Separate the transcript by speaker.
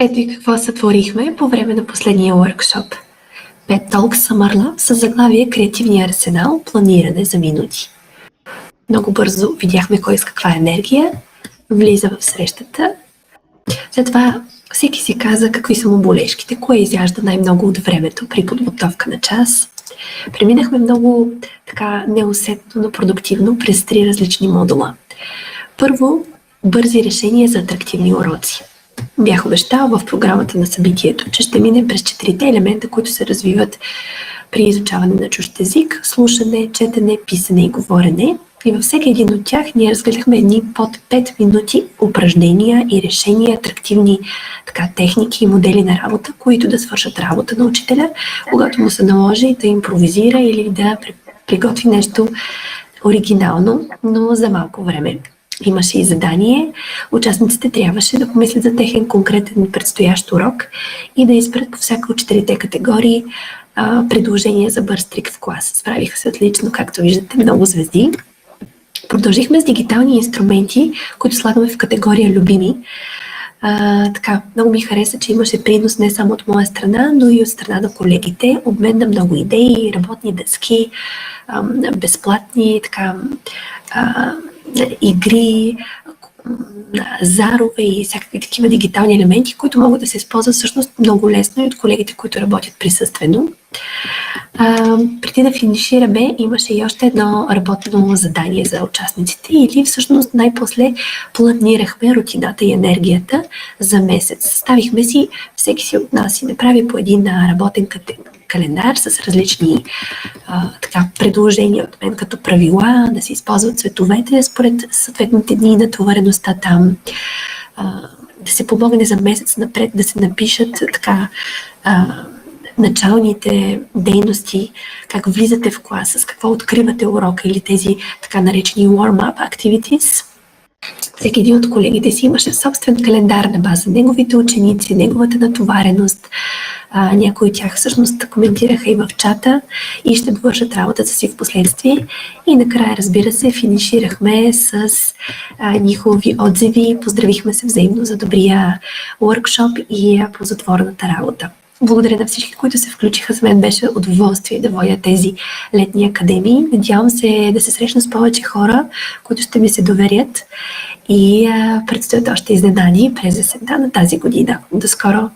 Speaker 1: Ето и какво сътворихме по време на последния workshop. 5 Talk Summer Lab с заглавие Креативния арсенал, планиране за минути. Много бързо видяхме кой с каква енергия влиза в срещата. След това всеки си каза какви са му болешките, кое изяжда най-много от времето при подготовка на час. Преминахме много така неусетно, но продуктивно през 3 различни модула. Първо, бързи решения за атрактивни уроци. Бях обещала в програмата на събитието, че ще минем през 4 елемента, които се развиват при изучаване на чужд език: слушане, четене, писане и говорене. И във всеки един от тях ние разгледахме едни под 5 минути упражнения и решения, атрактивни техники и модели на работа, които да свършат работа на учителя, когато му се наложи да импровизира или да приготви нещо оригинално, но за малко време. Имаше и задание. Участниците трябваше да помислят за техен конкретен предстоящ урок и да изберат по всяка от 4 категории предложения за бърз трик в клас. Справиха се отлично, както виждате, много звезди. Продължихме с дигитални инструменти, които слагаме в категория любими. Много ми хареса, че имаше принос не само от моя страна, но и от страна на колегите. Обмен на много идеи, работни дъски, безплатни игри, зарове и всякакви такива дигитални елементи, които могат да се използват всъщност много лесно и от колегите, които работят присъствено. Преди да финишираме, имаше и още едно работно задание за участниците, или всъщност най-после планирахме рутината и енергията за месец. Ставихме си, всеки си от нас си направи по един работен календар с различни предложения от мен като правила, да се използват цветовете според съответните дни и натовареността там, да се помогне за месец напред да се напишат началните дейности, как влизате в клас, с какво откривате урока или тези така наречени warm-up activities. Всеки един от колегите си имаше собствен календар на база неговите ученици, неговата натовареност. Някои от тях всъщност коментираха и в чата и ще довършат работата си в последствие. И накрая, разбира се, финиширахме с едни хубави отзиви, поздравихме се взаимно за добрия workshop и ползотворната работа. Благодаря на всички, които се включиха. За мен беше удоволствие да водя тези летни академии. Надявам се да се срещна с повече хора, които ще ми се доверят, и предстоят още изненади през есента на тази година. До скоро!